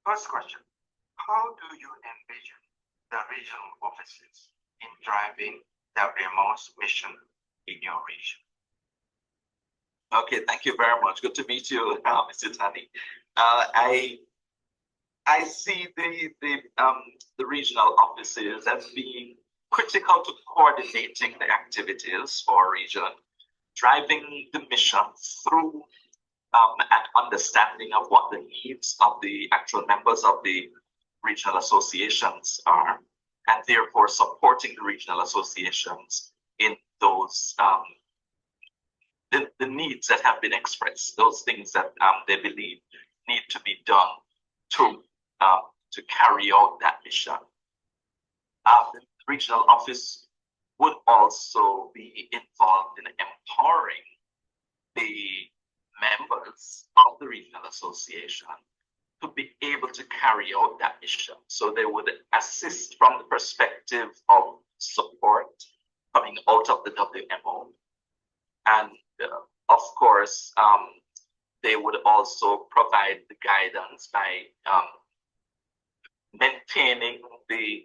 First question, how do you envision the regional offices in driving WMO's mission in your region? Okay, thank you very much. Good to meet you, Mr. Tani. I see the regional offices as being critical to coordinating the activities for a region, driving the mission through an understanding of what the needs of the actual members of the regional associations are, and therefore supporting the regional associations in those the needs that have been expressed, those things that they believe need to be done to carry out that mission. The regional office would also be involved in empowering the members of the regional association to be able to carry out that mission. So they would assist from the perspective of support coming out of the WMO. And of course, they would also provide the guidance by maintaining the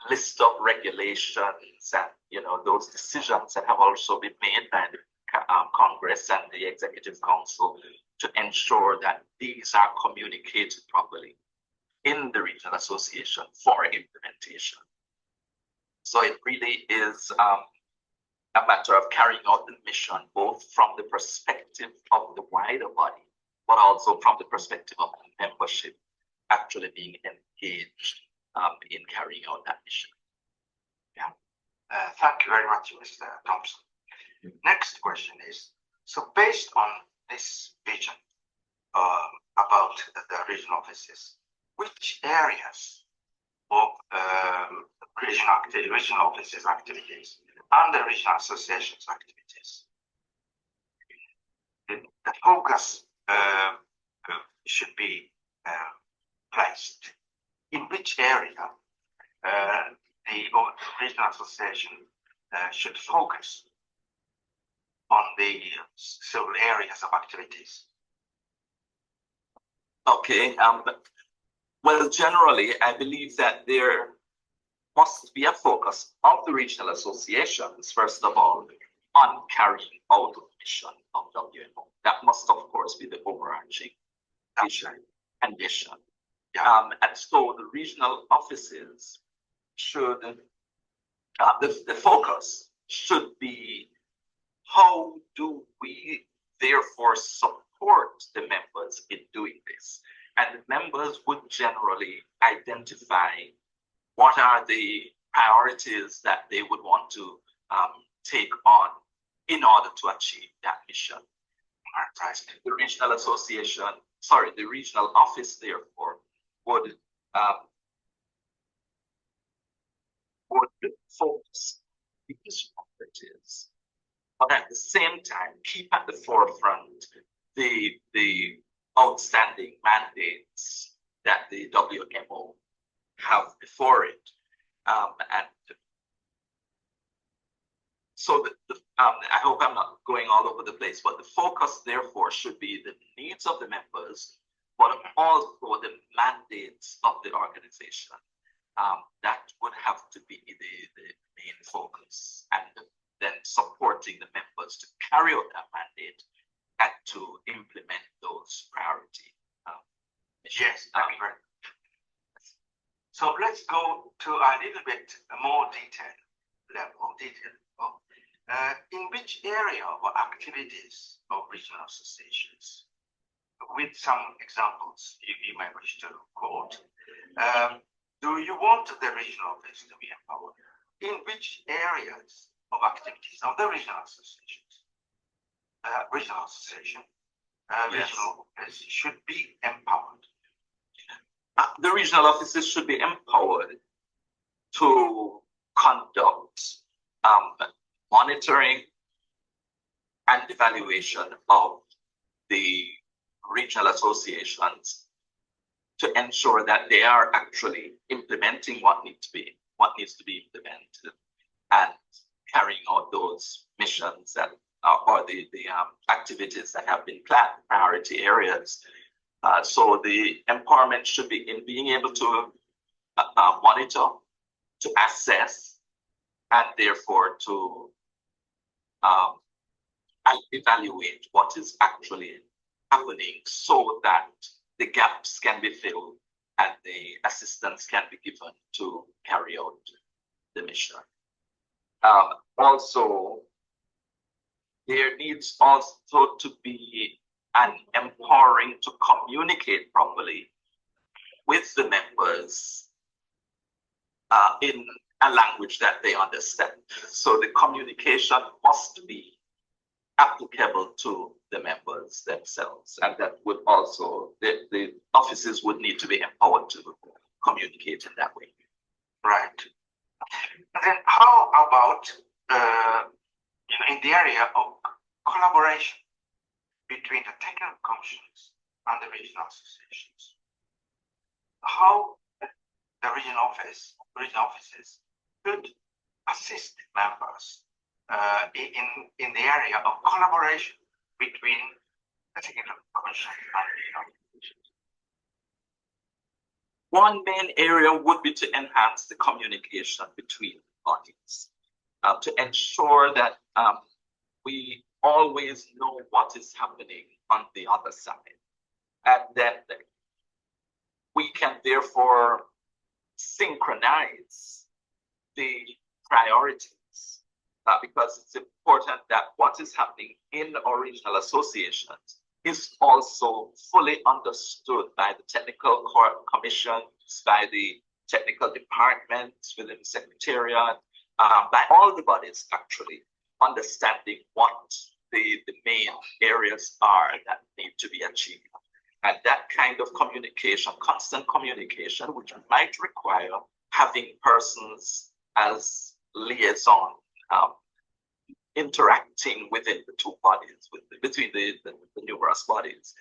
list of regulations and those decisions that have also been made by the Congress and the Executive Council to ensure that these are communicated properly in the regional association for implementation. So it really is a matter of carrying out the mission, both from the perspective of the wider body, but also from the perspective of the membership actually being engaged in carrying out that mission. Yeah. Thank you very much, Mr. Thompson. Next question is, so based on this vision about the regional offices, which areas of regional offices activities and the regional associations activities the focus should be placed? In which area the regional association should focus on the several areas of activities? Okay. Well, generally, I believe that there must be a focus of the regional associations, first of all, on carrying out the mission of WMO. That must, of course, be the overarching vision and mission. And so the regional offices should, the focus should be, how do we therefore support the members in doing this? And the members would generally identify what are the priorities that they would want to take on in order to achieve that mission. The regional association, the regional office, therefore, would focus these priorities, but at the same time keep at the forefront the outstanding mandates that the WMO have before it. And so I hope I'm not going all over the place, but the focus therefore should be the needs of the members, but also the mandates of the organization. That would have to be the main focus, and then supporting the members to carry out that mandate and to implement those priority. Yes, thank you very much. So let's go to a little bit more detailed level. In which area of activities of regional associations, with some examples you might wish to quote, do you want the regional office to be empowered? In which areas of activities of the regional associations, regional office should be empowered? The regional offices should be empowered to conduct monitoring and evaluation of the regional associations to ensure that they are actually implementing what needs to be implemented and carrying out those missions that or the activities that have been planned, priority areas. So the empowerment should be in being able to monitor, to assess, and therefore to evaluate what is actually happening so that the gaps can be filled and the assistance can be given to carry out the mission. Also, there needs also to be an empowering to communicate properly with the members in a language that they understand. So the communication must be applicable to the members themselves, and that would also, the offices would need to be empowered to communicate in that way. Right. And then how about in the area of collaboration between the technical commissions and the regional associations? How the regional offices could assist members in the area of collaboration between the technical commission and the regional associations? One main area would be to enhance the communication between parties, to ensure that we always know what is happening on the other side, and then we can therefore synchronize the priorities, because it's important that what is happening in our regional associations is also fully understood by the technical commissions, by the technical departments within the secretariat, by all the bodies actually, understanding what the main areas are that need to be achieved. And that kind of communication, constant communication, which might require having persons as liaison, interacting within the two bodies, between the numerous bodies,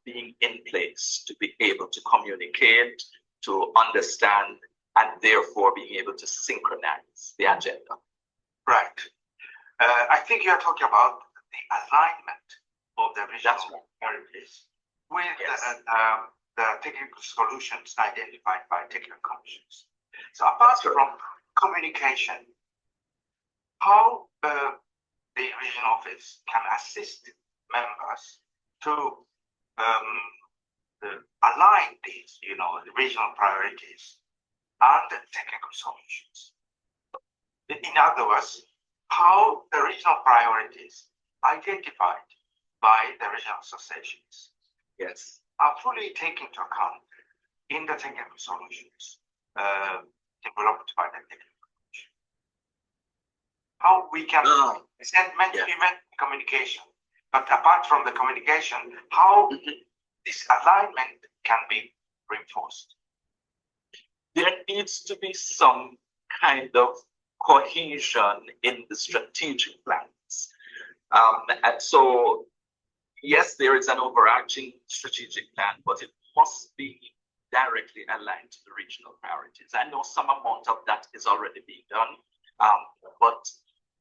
being in place to be able to communicate, to understand, and therefore being able to synchronize the agenda. Right. I think you're talking about the alignment of the regional priorities with the technical solutions identified by technical commissions. So apart from communication, how the regional office can assist members to align these, the regional priorities and the technical solutions. In other words, how the regional priorities identified by the regional associations are fully taken into account in the technical solutions developed by the technical commission. How we can event communication, but apart from the communication, how this alignment can be reinforced? There needs to be some kind of cohesion in the strategic plans. And so, yes, there is an overarching strategic plan, but it must be directly aligned to the regional priorities. I know some amount of that is already being done, but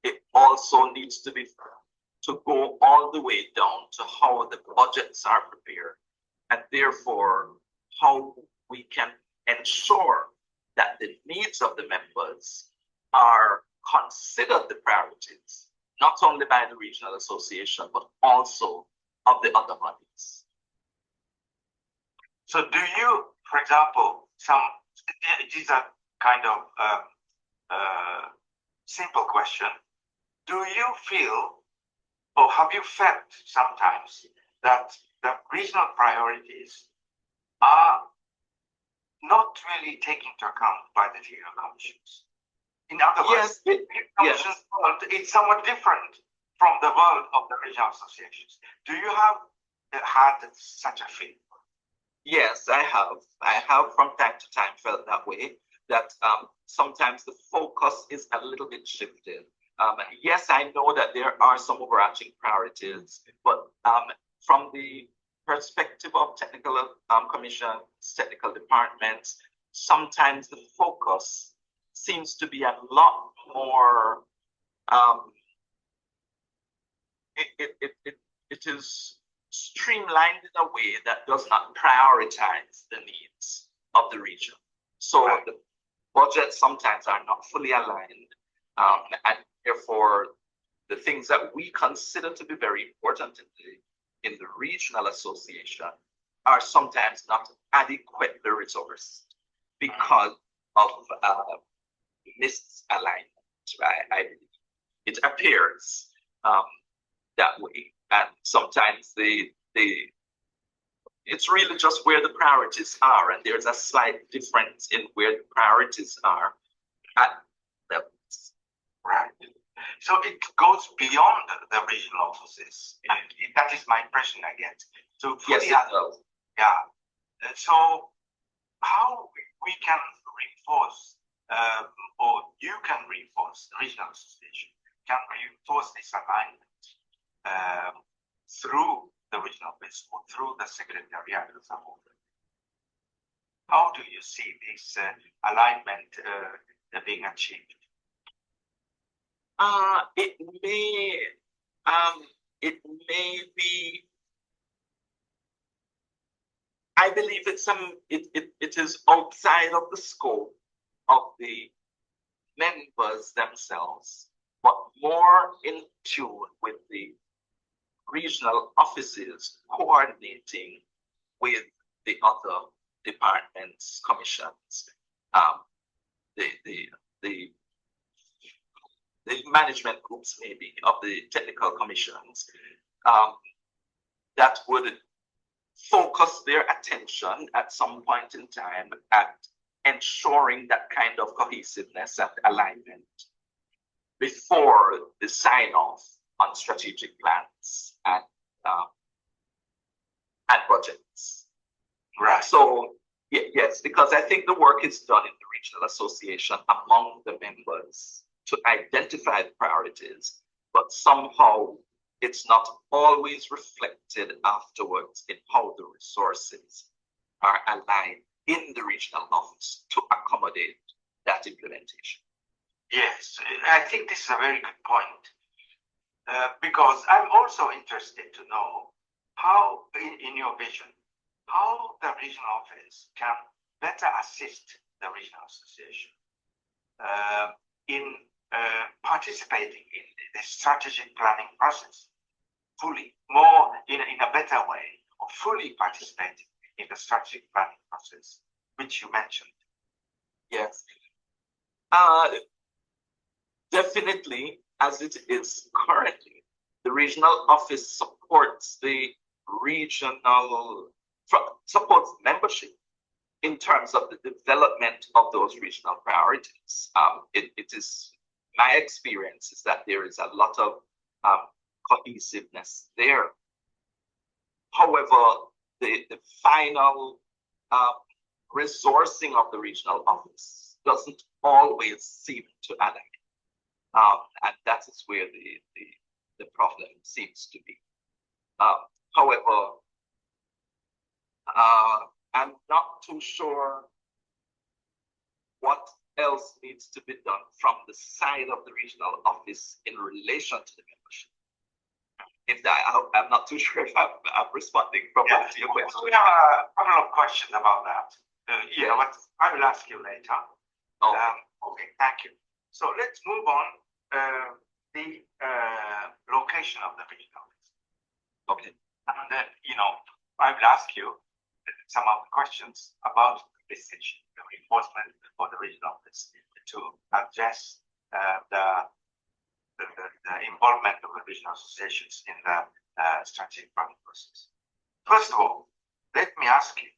it also needs to go all the way down to how the budgets are prepared, and therefore how we can ensure that the needs of the members are considered the priorities, not only by the regional association, but also of the other bodies. So do you, for example, it is a kind of simple question. Do you feel, or have you felt sometimes, that the regional priorities are not really taken into account by the technical commissions? In other words, it's somewhat different from the world of the regional associations. Do you have had such a feeling? Yes, I have. I have from time to time felt that way, that sometimes the focus is a little bit shifted. Yes, I know that there are some overarching priorities, but from the perspective of technical commissions, technical departments, sometimes the focus seems to be a lot more, it is streamlined in a way that does not prioritize the needs of the region. So the budgets sometimes are not fully aligned, and therefore the things that we consider to be very important in the regional association are sometimes not adequately resourced because of misalignment. Right? It appears that way, and sometimes it's really just where the priorities are, and there's a slight difference in where the priorities are at levels. Right. So it goes beyond the regional offices. That is my impression I get. So yes, it does. Yeah. So how we can reinforce, or you can reinforce the regional association, can reinforce this alignment through the regional office or through the secretariat as a whole. How do you see this alignment being achieved? It may be. I believe it is outside of the scope of the members themselves, but more in tune with the regional offices coordinating with the other departments, commissions, the management groups maybe of the technical commissions, that would focus their attention at some point in time at ensuring that kind of cohesiveness and alignment before the sign-off on strategic plans and budgets. Right. So yes, because I think the work is done in the regional association among the members to identify the priorities, but somehow it's not always reflected afterwards in how the resources are aligned in the regional office to accommodate that implementation. Yes, I think this is a very good point, because I'm also interested to know how, in your vision, how the regional office can better assist the regional association in participating in the strategic planning process fully, more in a better way, or fully participating in the strategic planning process, which you mentioned. Yes. Definitely, as it is currently, the regional office supports the supports membership in terms of the development of those regional priorities. It is my experience is that there is a lot of cohesiveness there. However, the final resourcing of the regional office doesn't always seem to align, and that is where the problem seems to be. However, I'm not too sure what else needs to be done from the side of the regional office in relation to the membership. I'm not too sure if I'm responding properly to your question. We have a couple of questions about that. But I will ask you later. Okay, thank you. So let's move on. The location of the regional office. Okay. And I will ask you some of the questions about this issue, the reinforcement for the regional office to address the involvement of the regional associations in the strategic planning process. First of all, let me ask you,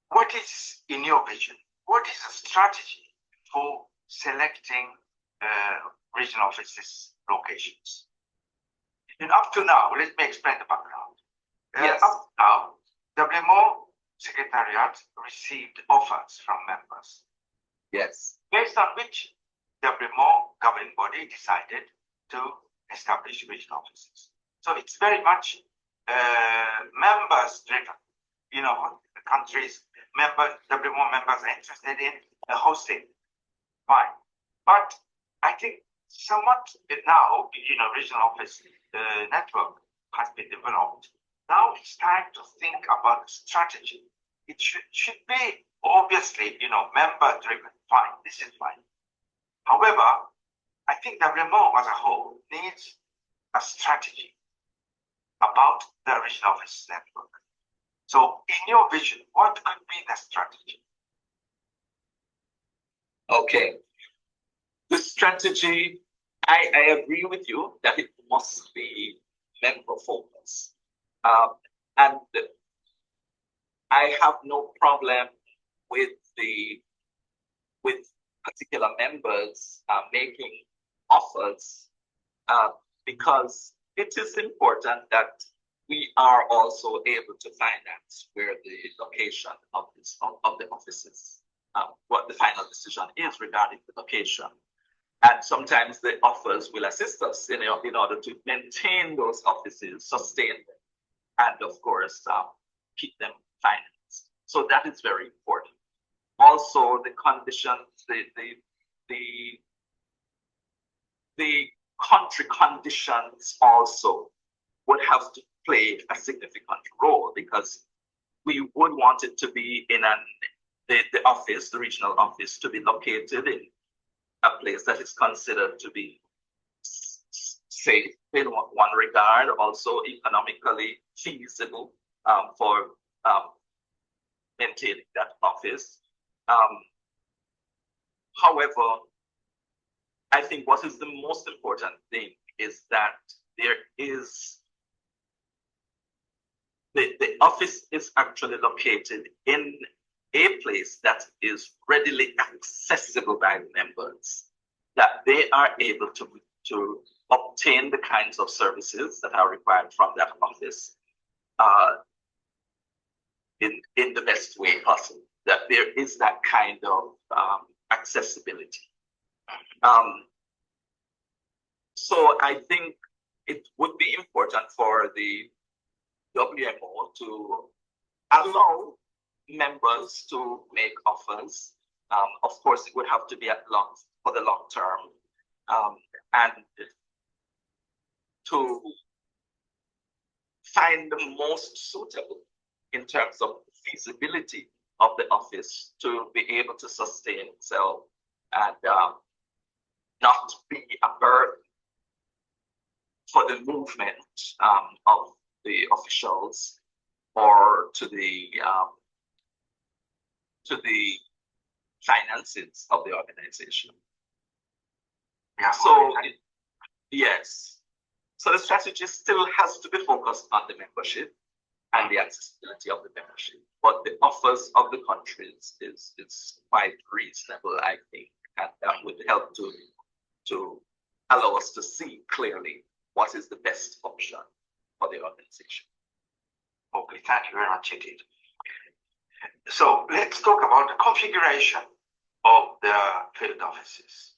what is, in your vision, what is the strategy for selecting regional offices locations? And up to now, let me explain the background. Yes. Up to now, WMO Secretariat received offers from members. Yes. Based on which WMO governing body decided to establish regional offices. So it's very much members driven. The countries, WMO members are interested in hosting. Fine. But I think somewhat now, regional office network has been developed. Now it's time to think about strategy. It should be obviously, member driven. Fine, this is fine. However, I think the remote as a whole needs a strategy about the regional office network. So, in your vision, what could be the strategy? Okay. The strategy, I agree with you that it must be member focused. And I have no problem with particular members making offers because it is important that we are also able to finance where the location of the offices, what the final decision is regarding the location. And sometimes the offers will assist us in order to maintain those offices, sustain them, and of course, keep them financed. So that is very important. Also, the conditions, the country conditions also would have to play a significant role because we would want it to be in the office, the regional office, to be located in a place that is considered to be safe in one regard, also economically feasible for maintaining that office. However, I think what is the most important thing is that there is the office is actually located in a place that is readily accessible by members, that they are able to obtain the kinds of services that are required from that office in the best way possible, that there is that kind of accessibility. So I think it would be important for the WMO to allow members to make offers. Of course, it would have to be for the long term, and to find the most suitable in terms of feasibility of the office to be able to sustain itself and not be a burden for the movement of the officials or to the finances of the organization. Yeah, so yes, so the strategy still has to be focused on the membership and the accessibility of the membership, but the offers of the countries is quite reasonable, I think, and that would help to allow us to see clearly what is the best option for the organization. Okay, thank you very much indeed. So let's talk about the configuration of the field offices.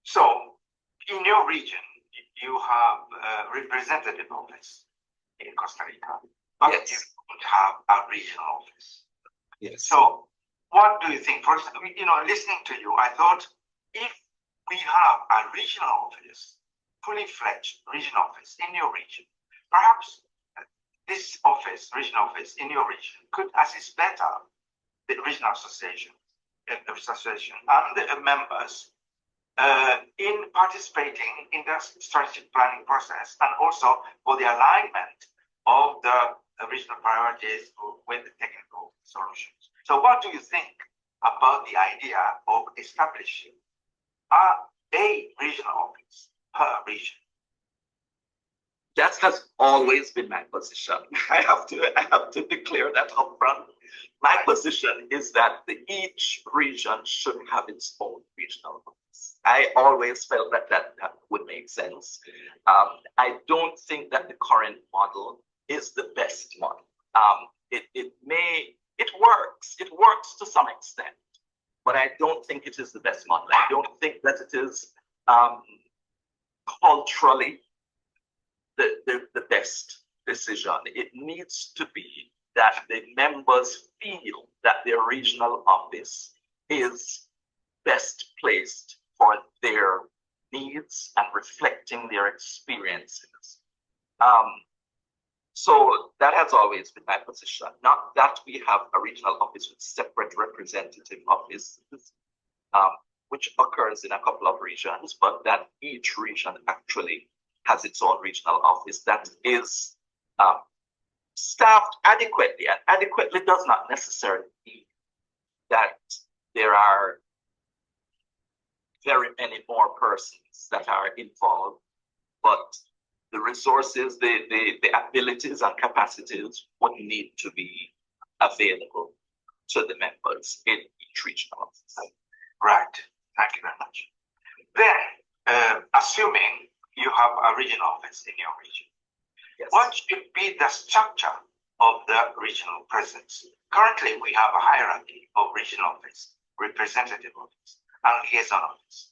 So in your region, you have a representative office in Costa Rica, but yes, you don't have a regional office. Yes. So what do you think? For example, listening to you, I thought if we have a regional office, fully fledged regional office in your region, perhaps this office, regional office in your region, could assist better the regional association and the members in participating in the strategic planning process, and also for the alignment of the regional priorities with the technical solutions. So what do you think about the idea of establishing a regional office per region? That has always been my position. I have to declare that upfront. My position is that each region should have its own regional office. I always felt that would make sense. I don't think that the current model is the best model. It works to some extent, but I don't think it is the best model. I don't think that it is culturally the best decision. It needs to be that the members feel that their regional office is best placed for their needs and reflecting their experiences. So that has always been my position. Not that we have a regional office with separate representative offices, which occurs in a couple of regions, but that each region actually has its own regional office that is staffed adequately. And adequately does not necessarily mean that there are very many more persons that are involved, but the resources, the abilities and capacities would need to be available to the members in each regional office. Right. Thank you very much. Then, assuming you have a regional office in your region, Yes. what should be the structure of the regional presence? Currently, we have a hierarchy of regional office, representative office, and liaison office.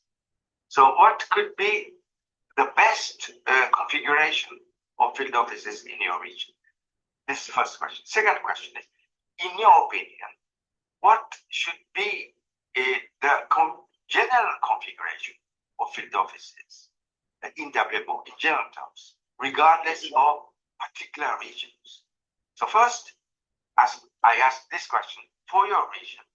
So what could be the best configuration of field offices in your region? This is the first question. Second question is, in your opinion, what should be the general configuration of field offices in WMO in general terms, regardless of particular regions? So first, as I ask this question for your region,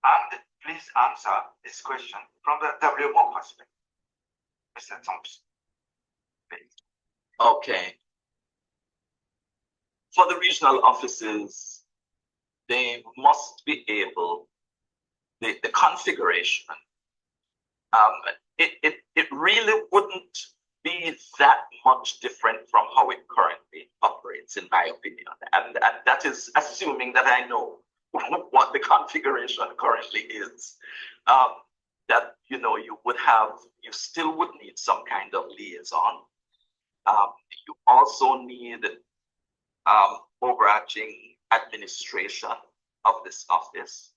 and please answer this question from the WMO perspective. Mr. Thompson. Okay. For the regional offices, they must be able, the configuration, it really wouldn't be that much different from how it currently operates, in my opinion. And that is assuming that I know what the configuration currently is. That, you know, you still would need some kind of liaison. You also need overarching administration of this office.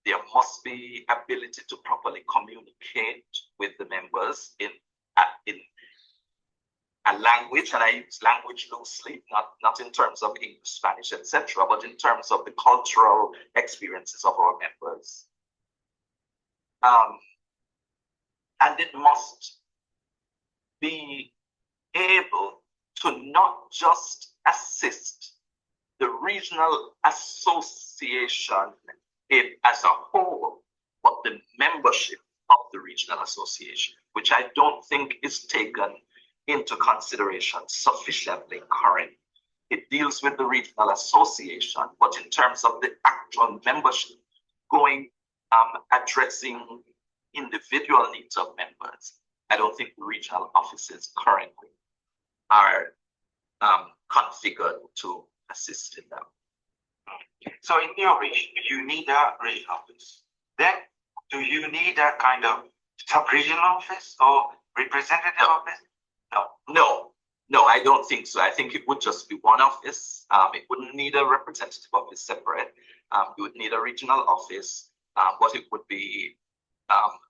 There must be ability to properly communicate with the members in a language, and I use language loosely, not in terms of English, Spanish, etc., but in terms of the cultural experiences of our members. And it must be able to not just assist the regional association as a whole, but the membership of the regional association, which I don't think is taken into consideration sufficiently currently. It deals with the regional association, but in terms of the actual membership, addressing individual needs of members, I don't think the regional offices currently are configured to assist in them. So in your region, you need a regional office. Then do you need a kind of sub-regional office or representative office? No, I don't think so. I think it would just be one office. It wouldn't need a representative office separate. You would need a regional office, but it would be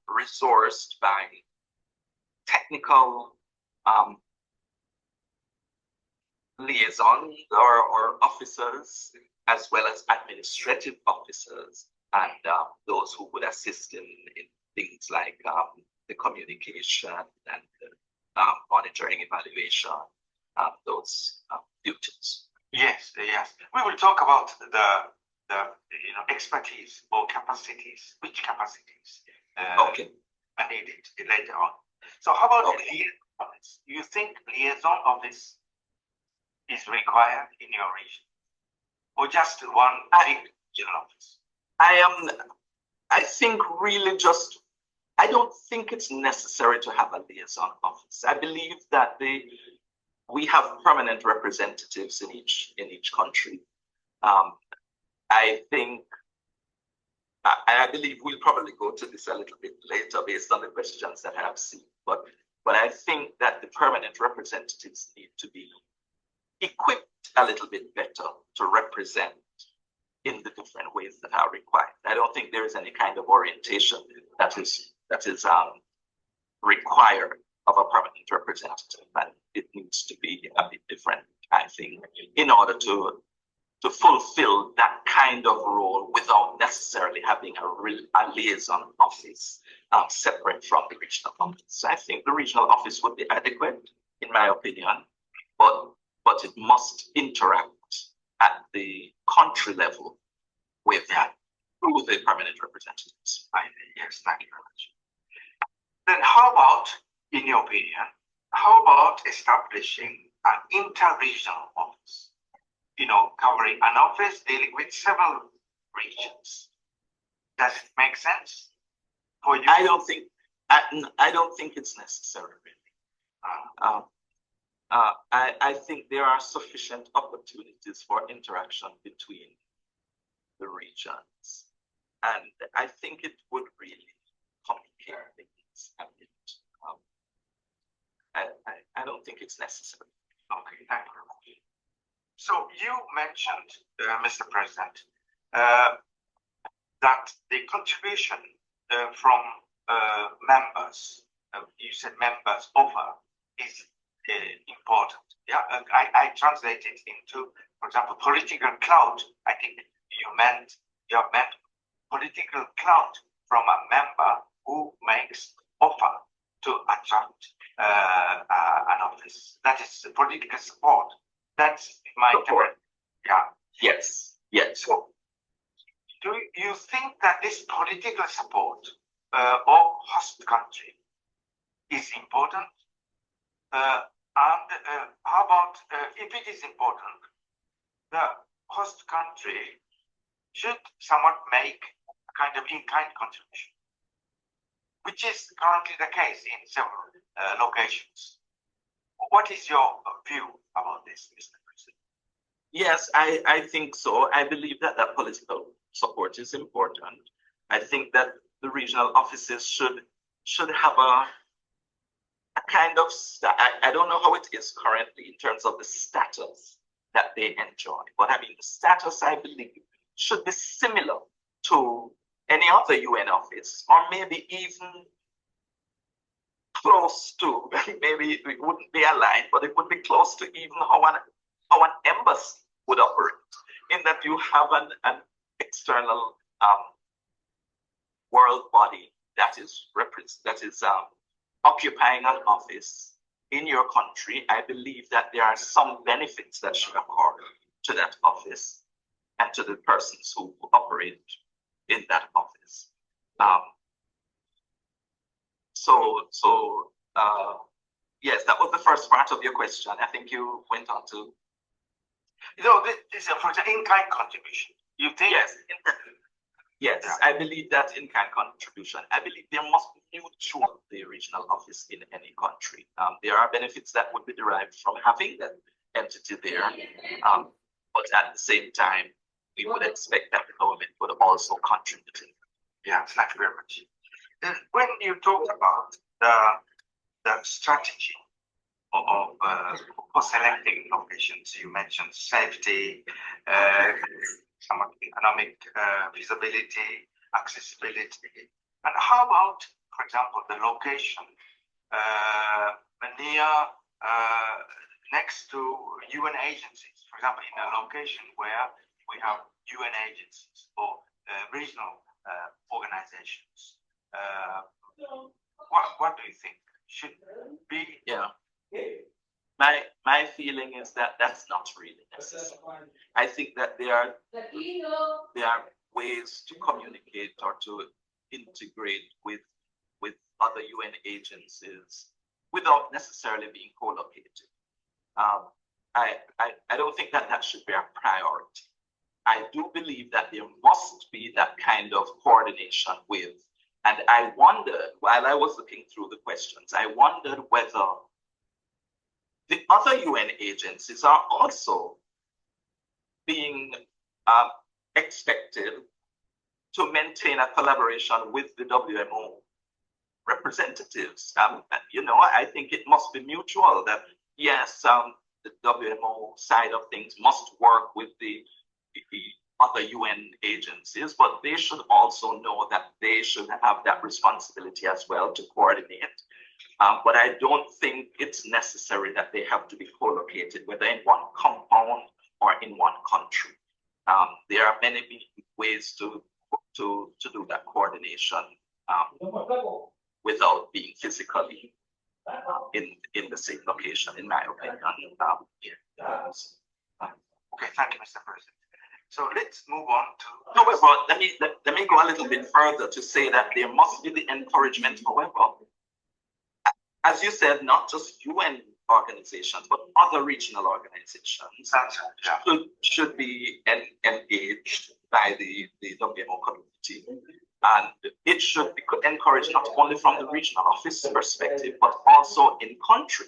resourced by technical liaisons or officers, as well as administrative officers, and those who would assist in things like the communication and monitoring, evaluation, those duties. Yes. We will talk about the expertise or capacities, which capacities are needed later on. So how about the liaison office? Do you think liaison office is required in your region, or just one big general office? I think really just, I don't think it's necessary to have a liaison office. I believe that we have permanent representatives in each country. I believe we'll probably go to this a little bit later based on the questions that I have seen. But I think that the permanent representatives need to be equipped a little bit better to represent in the different ways that are required. I don't think there is any kind of orientation that is required of a permanent representative, and it needs to be a bit different, I think, in order to fulfill that kind of role with without necessarily having a liaison office separate from the regional office. So I think the regional office would be adequate, in my opinion, but it must interact at the country level with through the permanent representatives. Yes, thank you very much. Then how about, in your opinion, how about establishing an inter-regional office? Covering an office dealing with several regions. Does it make sense for you? I don't think it's necessary, really. I think there are sufficient opportunities for interaction between the regions, and I think it would really complicate things a bit. I don't think it's necessary. Okay, thank you very much. So you mentioned, Mr. President, that the contribution from members, you said members offer, is important. Yeah, I translate it into, for example, political clout. I think you have meant political clout from a member who makes offer to attract an office. That is political support. That's my Support. Yeah. Yes. So, do you think that this political support of host country is important? And how about if it is important, the host country should somewhat make a kind of in-kind contribution, which is currently the case in several locations. What is your view about this, Mr. President? Yes, I think so. I believe that political support is important. I think that the regional offices should have a kind of, I don't know how it is currently in terms of the status that they enjoy, but I mean, the status, I believe, should be similar to any other UN office, or maybe even close to, maybe it wouldn't be aligned, but it would be close to even how an embassy would operate, in that you have an external world body that is occupying an office in your country. I believe that there are some benefits that should occur to that office and to the persons who operate in that office. Yes, that was the first part of your question. I think you went on to. This is for example, in-kind contribution. You think? Yes. Yes, yeah. I believe that in-kind contribution. I believe there must be mutual the regional office in any country. There are benefits that would be derived from having that entity there, but at the same time, we would expect that the government would also contribute. Yeah, thank you very much. When you talk about the strategy for selecting locations, you mentioned safety, some economic feasibility, accessibility, and how about, for example, the location near next to UN agencies? For example, in a location where we have UN agencies or regional organizations. What do you think should be? Yeah. My feeling is that that's not really necessary. I think that there are ways to communicate or to integrate with other UN agencies without necessarily being co-located. I don't think that should be a priority. I do believe that there must be that kind of coordination with, and I wondered, while I was looking through the questions, I wondered whether the other UN agencies are also being expected to maintain a collaboration with the WMO representatives. I think it must be mutual that, yes, the WMO side of things must work with the other UN agencies, but they should also know that they should have that responsibility as well to coordinate. But I don't think it's necessary that they have to be co-located, whether in one compound or in one country. There are many ways to do that coordination without being physically in the same location, in my opinion. Okay, thank you, Mr. President. So let's move on to. However, let me go a little bit further to say that there must be the encouragement. However, as you said, not just UN organizations, but other regional organizations should be engaged by the WMO community. And it should be encouraged not only from the regional office perspective, but also in country.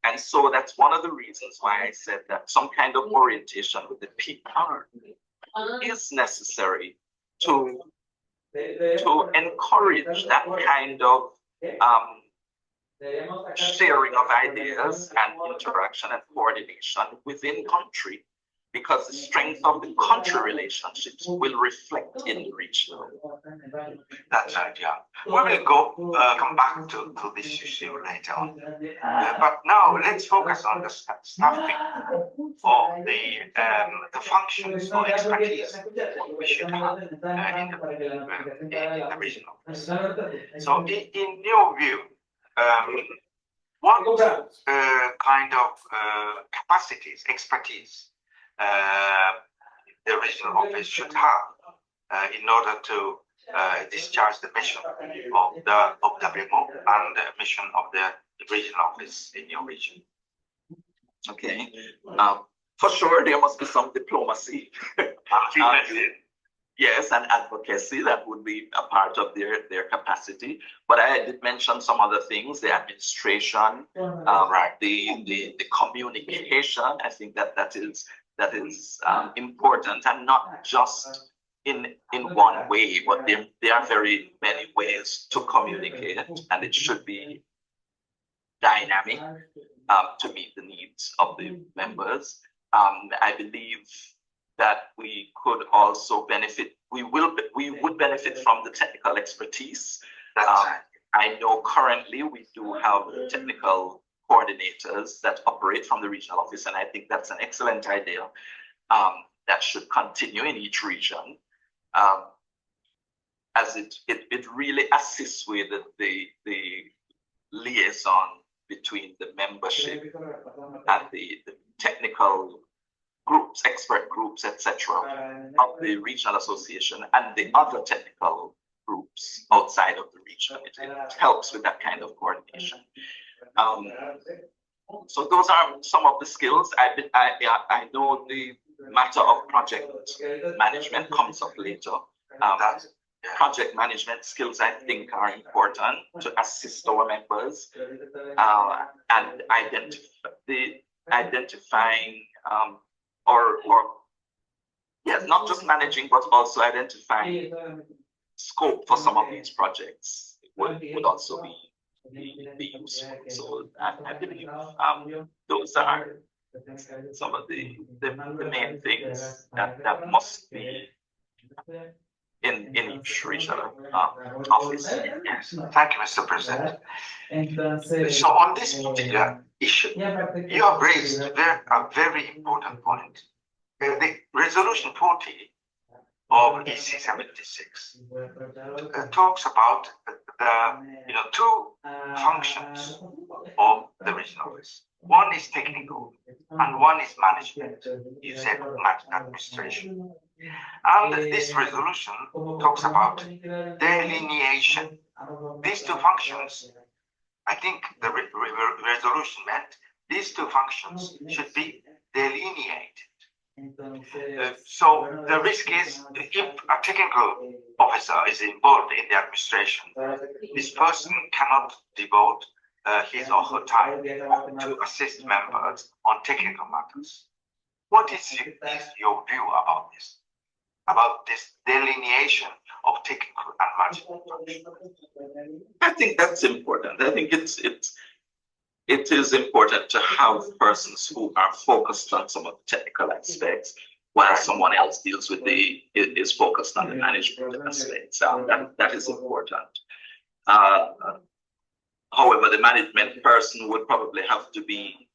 And so that's one of the reasons why I said that some kind of orientation with the PPR is necessary to encourage that kind of sharing of ideas and interaction and coordination within country, because the strength of the country relationships will reflect in the regional. That's right, yeah. We will come back to this issue later on. But now let's focus on the staffing of the functions or expertise we should have in the regional office. So in your view, what kind of capacities, expertise the regional office should have in order to discharge the mission of WMO and the mission of the regional office in your region? Okay. For sure, there must be some diplomacy. Yes, and advocacy that would be a part of their capacity. But I did mention some other things: the administration, the communication. I think that is important, and not just in one way, but there are very many ways to communicate, and it should be dynamic to meet the needs of the members. I believe that we could also benefit. We would benefit from the technical expertise. I know currently we do have technical coordinators that operate from the regional office, and I think that's an excellent idea that should continue in each region, as it really assists with the liaison between the membership and the technical groups, expert groups, etc., of the regional association and the other technical groups outside of the region. It helps with that kind of coordination. So those are some of the skills. I know the matter of project management comes up later. Project management skills, I think, are important to assist our members and identifying not just managing, but also identifying scope for some of these projects would also be useful. So I believe those are some of the main things that must be in each regional office. Yes, thank you, Mr. President. So on this particular issue, you have raised a very important point. The resolution 40 of EC 76 talks about the two functions of the regional office. One is technical and one is management. You said administration. And this resolution talks about delineation. These two functions, I think the resolution meant these two functions should be delineated. So the risk is, if a technical officer is involved in the administration, this person cannot devote his or her time to assist members on technical matters. What is your view about this? About this delineation of technical and management? I think that's important. I think it is important to have persons who are focused on some of the technical aspects, while someone else is focused on the management aspects. That is important. However, the management person would probably have to be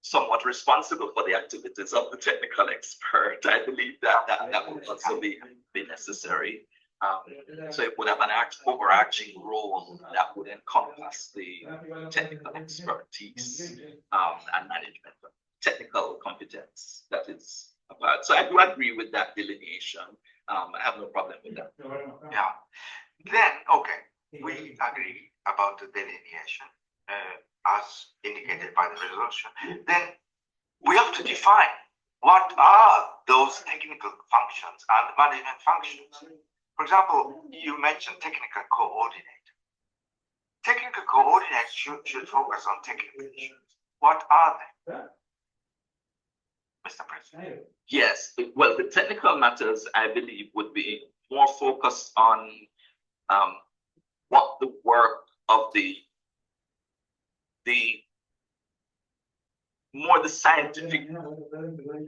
somewhat responsible for the activities of the technical expert. I believe that would also be necessary. So it would have an overarching role that would encompass the technical expertise and management, technical competence that is apart. So I do agree with that delineation. I have no problem with that. Yeah. Then, okay, we agree about the delineation as indicated by the resolution. Then we have to define what are those technical functions and management functions. For example, you mentioned technical coordinator. Technical coordinator should focus on technical issues. What are they, Mr. President? Yes, well, the technical matters, I believe, would be more focused on what the work of the scientific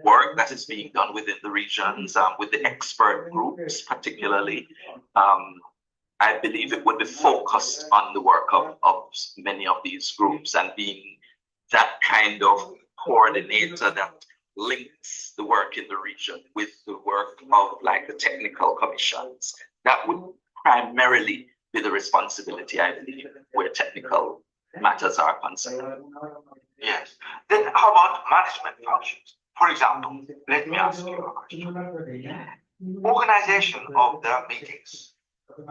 work that is being done within the regions, with the expert groups particularly. I believe it would be focused on the work of many of these groups and being that kind of coordinator that links the work in the region with the work of like the technical commissions. That would primarily be the responsibility, I believe, where technical matters are concerned. Yes. Then how about management functions? For example, let me ask you a question. Organization of the meetings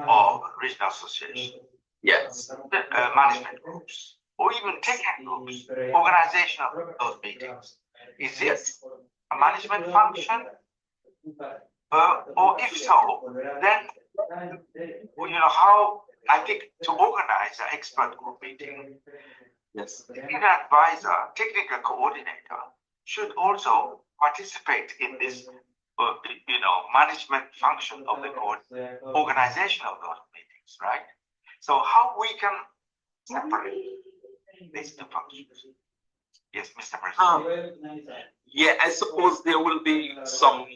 of regional association. Yes. Management groups, or even technical groups, organization of those meetings. Is this a management function? Or if so, then how I think to organize an expert group meeting, yes, technical advisor, technical coordinator should also participate in this, management function of the organization of those meetings, right? So how we can separate these two functions? Yes, Mr. President. Yeah, I suppose there will be some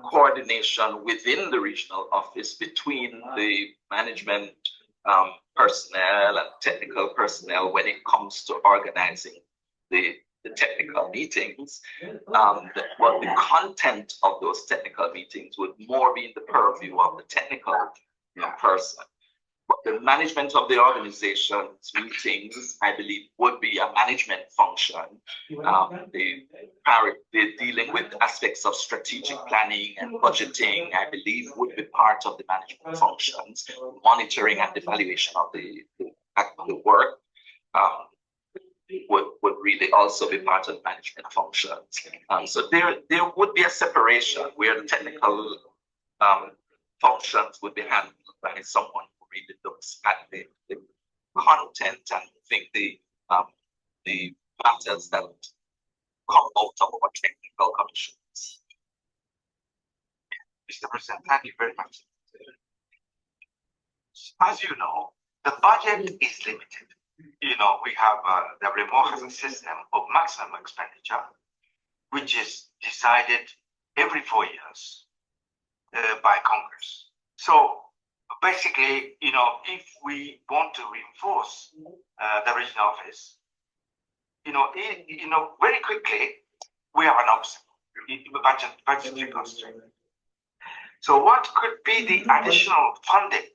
coordination within the regional office between the management personnel and technical personnel when it comes to organizing the technical meetings. But the content of those technical meetings would more be in the purview of the technical person. But the management of the organization's meetings, I believe, would be a management function. They're dealing with aspects of strategic planning and budgeting, I believe, would be part of the management functions. Monitoring and evaluation of the work would really also be part of management functions. So there would be a separation where the technical functions would be handled by someone who really looks at the content and the matters that come out of our technical commissions. Mr. President, thank you very much. As you know, the budget is limited. We have WMO has a system of maximum expenditure, which is decided every 4 years by Congress. So basically, if we want to reinforce the regional office, very quickly we have an obstacle, budgetary constraint. So what could be the additional funding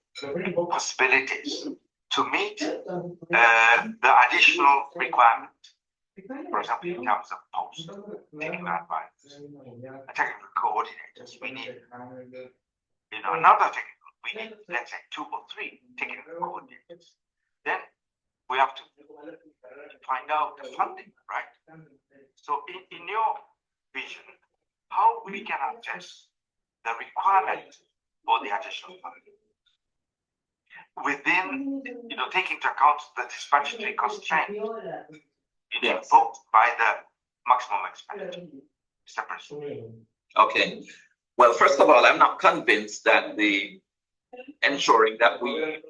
possibilities to meet the additional requirement? For example, in terms of post, technical advisors, technical coordinators, we need, another technical, we need, let's say, 2 or 3 technical coordinators. Then we have to find out the funding, right? So in your vision, how we can address the requirement for the additional funding within, taking into account the budgetary constraint invoked by the maximum expenditure, Mr. President. Okay. Well, first of all, I'm not convinced that ensuring that we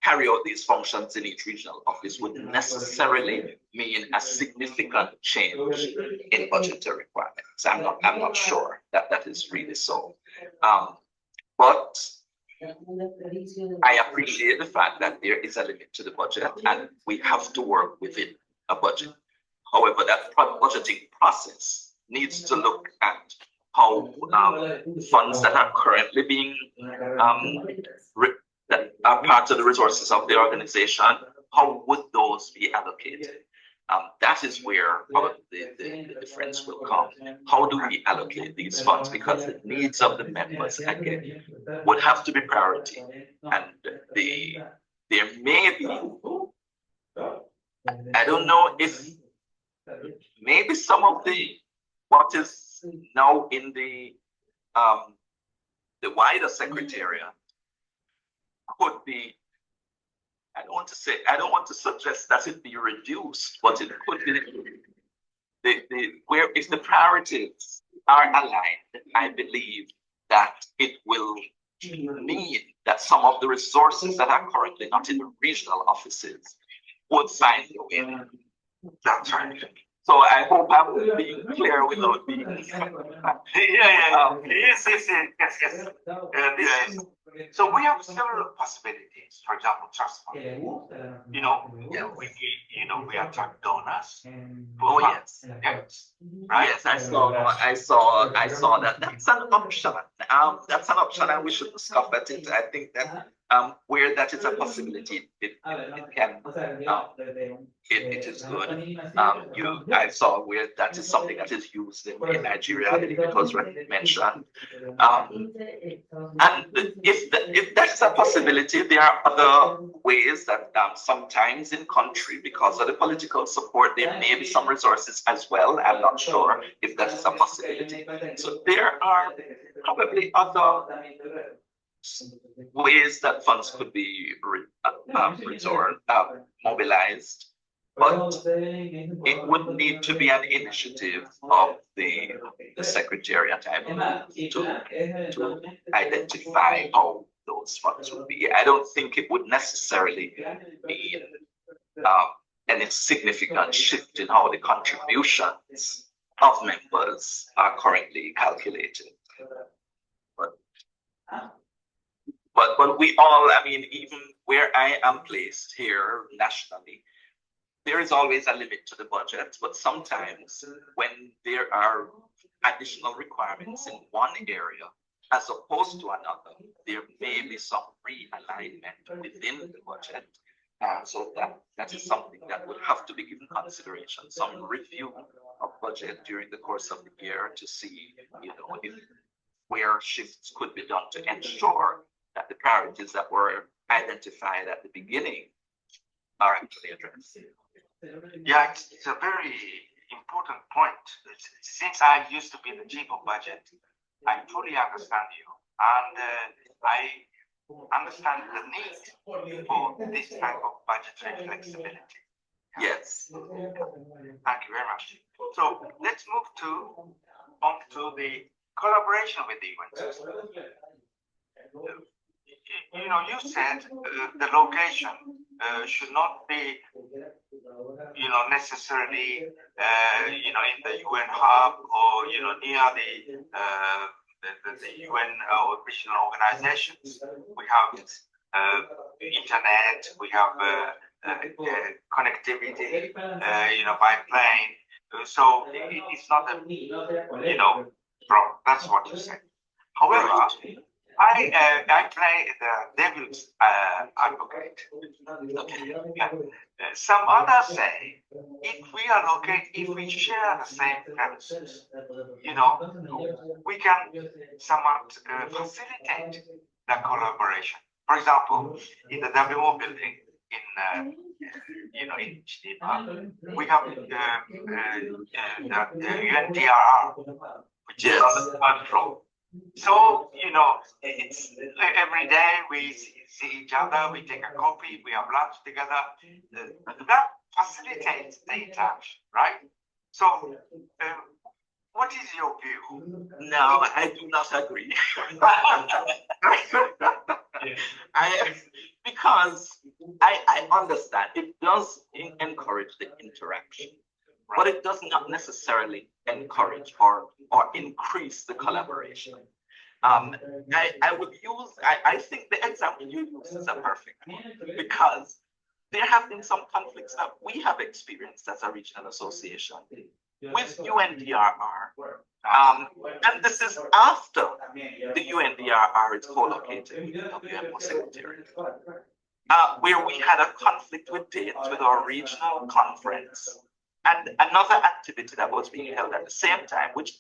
carry out these functions in each regional office would necessarily mean a significant change in budgetary requirements. I'm not sure that is really so. But I appreciate the fact that there is a limit to the budget and we have to work within a budget. However, that budgeting process needs to look at how funds that are currently being that are part of the resources of the organization, how would those be allocated? That is where the difference will come. How do we allocate these funds? Because the needs of the members, again, would have to be priority. And there may be, I don't know if maybe some of what is now in the wider secretariat could be, I don't want to suggest that it be reduced, but it could be where if the priorities are aligned, I believe that it will mean that some of the resources that are currently not in the regional offices would find their way. That's right. So I hope I'm being clear without being. Yes. So we have several possibilities. For example, trust fund. We attract donors. Oh yes. Right. Yes, I saw that. That's an option. That's an option, and we should scoff at it. I think that where that is a possibility, it can. It is good. I saw where that is something that is used in Nigeria. I believe it was mentioned. And if that's a possibility, there are other ways that sometimes in country, because of the political support, there may be some resources as well. I'm not sure if that is a possibility. So there are probably other ways that funds could be mobilized. But it would need to be an initiative of the secretariat, I believe, to identify how those funds would be. I don't think it would necessarily be any significant shift in how the contributions of members are currently calculated. But we all, I mean, even where I am placed here nationally, there is always a limit to the budget, but sometimes when there are additional requirements in one area as opposed to another, there may be some realignment within the budget. So that is something that would have to be given consideration, some review of budget during the course of the year to see, if where shifts could be done to ensure that the priorities that were identified at the beginning are actually addressed. Yeah, it's a very important point. Since I used to be the chief of budget, I fully understand you, and I understand the need for this type of budgetary flexibility. Yes. Thank you very much. So let's move on to the collaboration with the UN system. You said the location should not be, necessarily, in the UN hub or, near the UN or regional organizations. We have internet, we have connectivity, by plane. So it's not a, problem. That's what you said. However, I play the devil's advocate. Some others say if we share the same premises, we can somewhat facilitate the collaboration. For example, in the WMO building in Geneva, we have the UNDRR, which is on the third floor. So, it's every day we see each other, we take a coffee, we have lunch together. That facilitates the interaction, right? So, what is your view? No, I do not agree. Because I understand it does encourage the interaction, but it does not necessarily encourage or increase the collaboration. I would use, I think the example you use is a perfect one, because there have been some conflicts that we have experienced as a regional association with UNDRR. And this is after the UNDRR is co-located with the WMO Secretariat, where we had a conflict with dates with our regional conference and another activity that was being held at the same time, which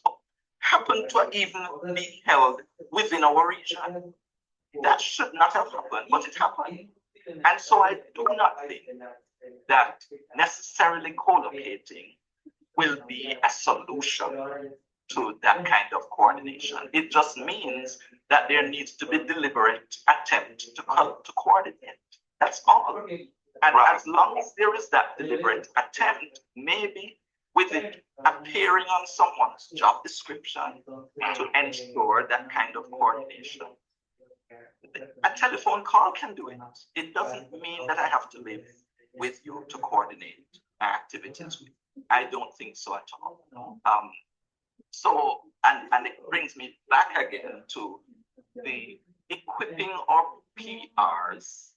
happened to even be held within our region. That should not have happened, but it happened. And so I do not think that necessarily co-locating will be a solution to that kind of coordination. It just means that there needs to be deliberate attempt to coordinate. That's all. And as long as there is that deliberate attempt, maybe with it appearing on someone's job description to ensure that kind of coordination. A telephone call can do it. It doesn't mean that I have to live with you to coordinate my activities with you. I don't think so at all. So, and it brings me back again to the equipping of PRs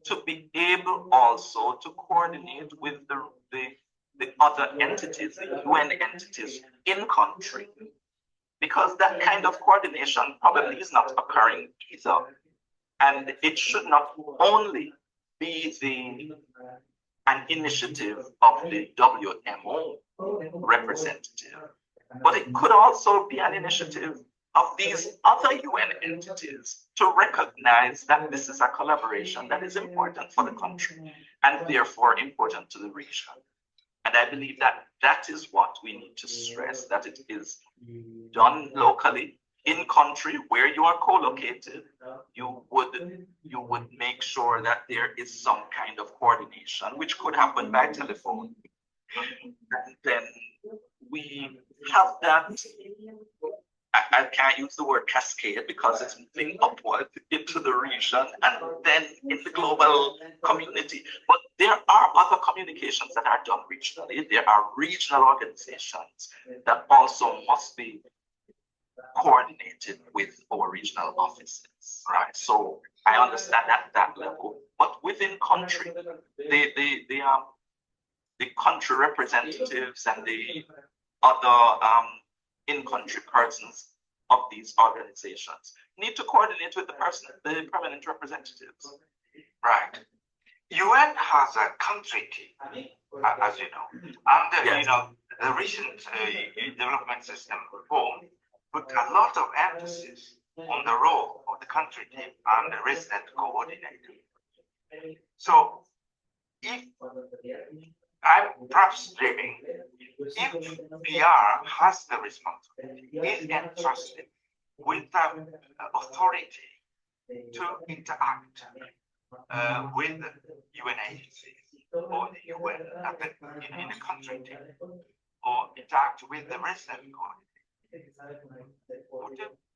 to be able also to coordinate with the other entities, the UN entities in country, because that kind of coordination probably is not occurring either. And it should not only be an initiative of the WMO representative, but it could also be an initiative of these other UN entities to recognize that this is a collaboration that is important for the country and therefore important to the region. And I believe that that is what we need to stress, that it is done locally in country where you are co-located. You would make sure that there is some kind of coordination, which could happen by telephone. And then we have that. I can't use the word cascade because it's moving upward into the region and then in the global community. But there are other communications that are done regionally. There are regional organizations that also must be coordinated with our regional offices, right? So I understand at that level, but within country, the country representatives and the other in-country persons of these organizations need to coordinate with the permanent representatives. Right. UN has a country team, as you know, and Yes. you know the recent development system reform put a lot of emphasis on the role of the country team and the resident coordinator. So, if I'm perhaps dreaming, if PR has the responsibility, is entrusted with the authority to interact with UN agencies or the UN in the country team, or interact with the resident coordinator,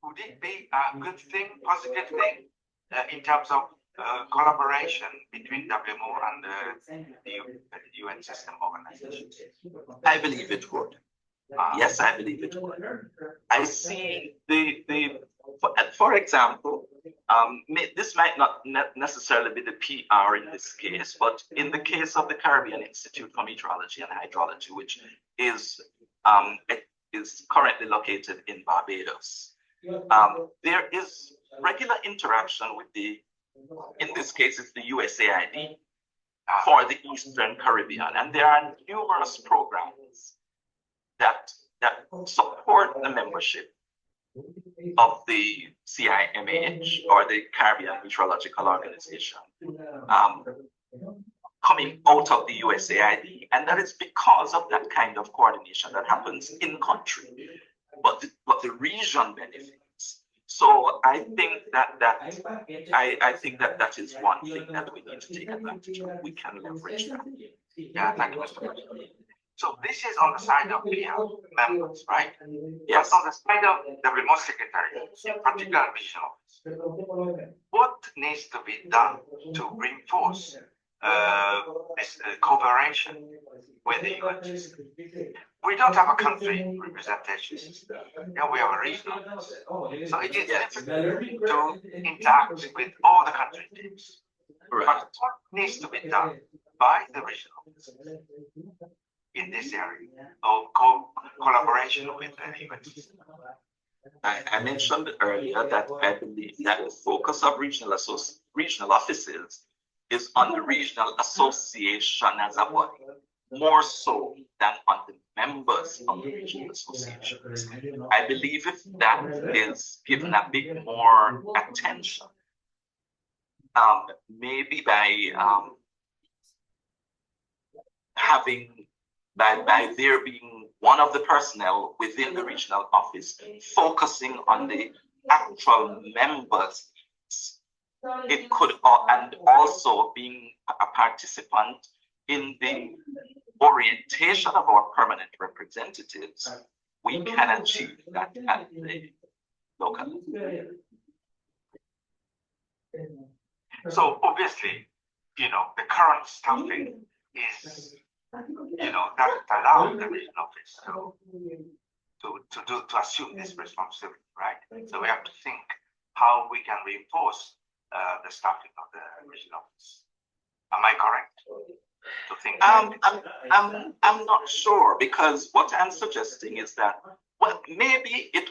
would it be a good thing, positive thing, in terms of collaboration between WMO and the UN system organizations? I believe it would. Yes, I believe it would. I see for example, this might not necessarily be the PR in this case, but in the case of the Caribbean Institute for Meteorology and Hydrology, which is currently located in Barbados, there is regular interaction with in this case, it's the USAID for the Eastern Caribbean, and there are numerous programs that support the membership of the CIMH, or the Caribbean Meteorological Organization, coming out of the USAID, and that is because of that kind of coordination that happens in country, but the region benefits. So I think I think that is one thing that we need to take advantage of. We can leverage that. Yeah, thank you, Mr. President. So this is on the side of PR members, right? Yes. But on the side of the remote secretary, in particular mission office, what needs to be done to reinforce this cooperation with the UN? We don't have a country representation system. Yeah, we have a regional. So it is difficult to interact with all the country teams. Right. But what needs to be done by the regional office in this area of collaboration with the universities? I mentioned earlier that I believe that the focus of regional offices is on the regional association as a body, more so than on the members of the regional associations. I believe if that is given a bit more attention, maybe by by there being one of the personnel within the regional office focusing on the actual members, it could, and also being a participant in the orientation of our permanent representatives, we can achieve that at the local level. So obviously, the current staffing is, that allows the regional office to assume this responsibility, right? So we have to think how we can reinforce the staffing of the regional office. Am I correct to think? I'm not sure, because what I'm suggesting is that, well, maybe it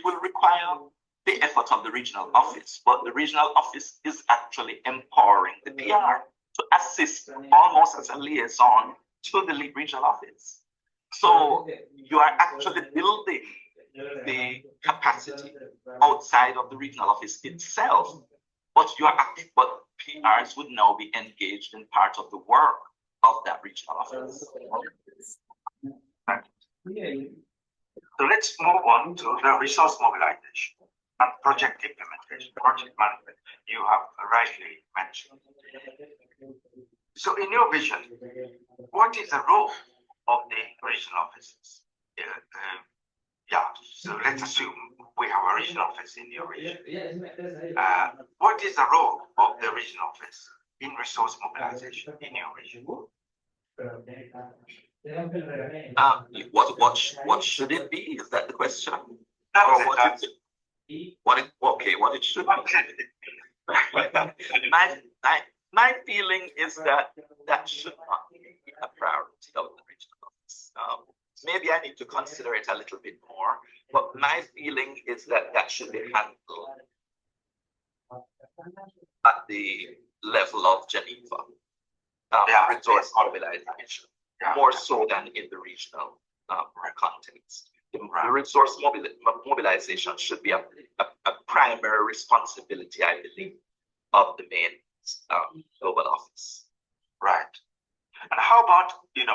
will require the effort of the regional office, but the regional office is actually empowering the PR to assist almost as a liaison to the regional office. So you are actually building the capacity outside of the regional office itself, but PRs would now be engaged in part of the work of that regional office. Right. So let's move on to the resource mobilization and project implementation, project management, you have rightly mentioned. So in your vision, what is the role of the regional offices? So let's assume we have a regional office in your region. What is the role of the regional office in resource mobilization in your region? What should it be? Is that the question? What it should be. My feeling is that should not be a priority of the regional office. Maybe I need to consider it a little bit more, but my feeling is that should be handled at the level of Geneva, resource mobilization, more so than in the regional context. The resource mobilization should be a primary responsibility, I believe, of the main global office. Right. And how about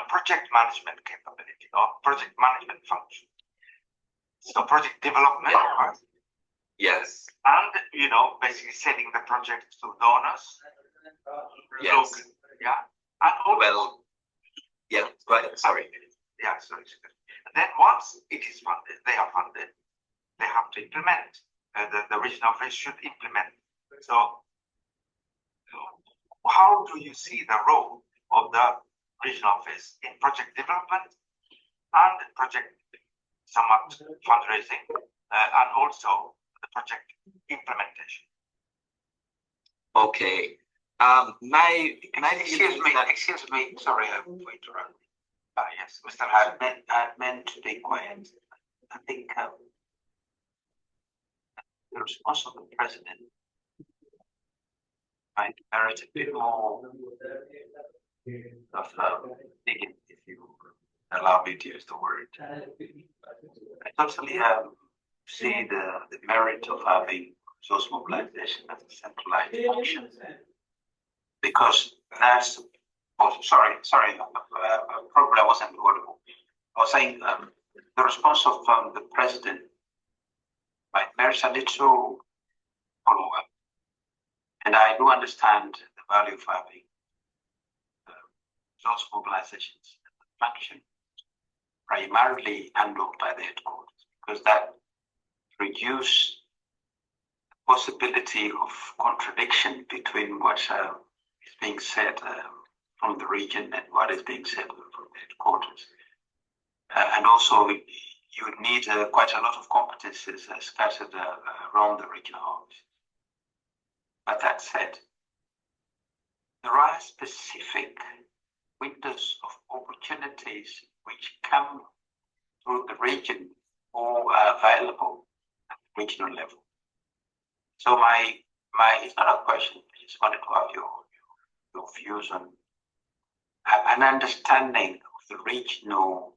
project management capability or project management function? So project development, right? Yes. And basically setting the project to donors. Yes. Local, and also, go ahead. Sorry. Sorry. And then once it is funded, they have to implement. The regional office should implement. So how do you see the role of the regional office in project development and project somewhat fundraising and also the project implementation? Okay. Excuse me. Sorry, I will interrupt. Yes, Mr. I meant to be quiet. I think the response of the president might merit a bit more of digging, if you allow me to use the word. I totally see the merit of having resource mobilization as a centralized function, because that's. Oh, sorry. Probably I wasn't audible. I was saying the response of the president might merit a little follow-up, and I do understand the value of having resource mobilizations function primarily handled by the headquarters, because that reduces the possibility of contradiction between what is being said from the region and what is being said from the headquarters. And also, you would need quite a lot of competences scattered around the regional office. But that said, there are specific windows of opportunities which come through the region or are available at the regional level. So it's not a question, I just wanted to have your views on an understanding of the regional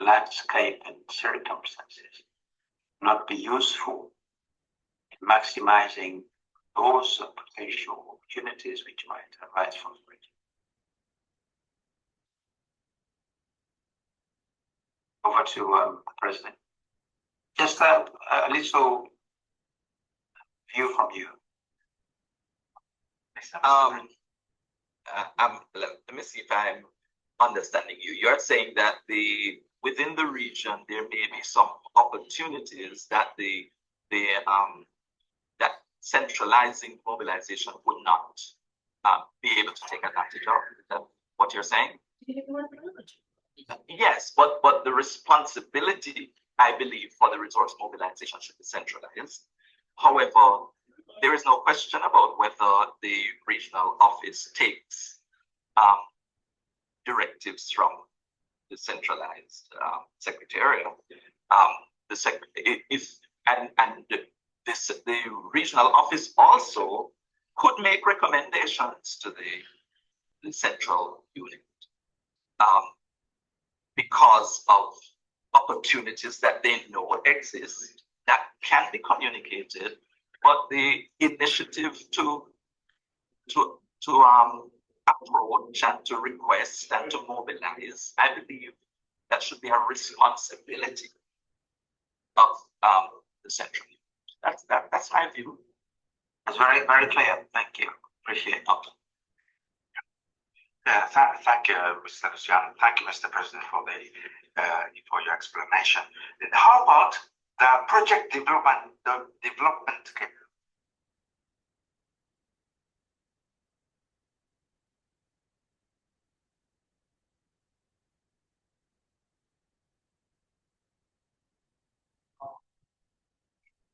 landscape and circumstances not be useful in maximizing those potential opportunities which might arise from the region. Over to the President. Just a little view from you. Let me see if I'm understanding you. You're saying that within the region there may be some opportunities that that centralizing mobilization would not be able to take advantage of. Is that what you're saying? Yes, but the responsibility, I believe, for the resource mobilization should be centralized. However, there is no question about whether the regional office takes directives from the centralized secretariat. The regional office also could make recommendations to the central unit because of opportunities that they know exist that can be communicated, but the initiative to approach and to request and to mobilize, I believe that should be a responsibility of the central unit. That's my view. That's very, very clear. Thank you. Appreciate it. Thank you, Mr. Luciano. Thank you, Mr. President, for your explanation. How about the project development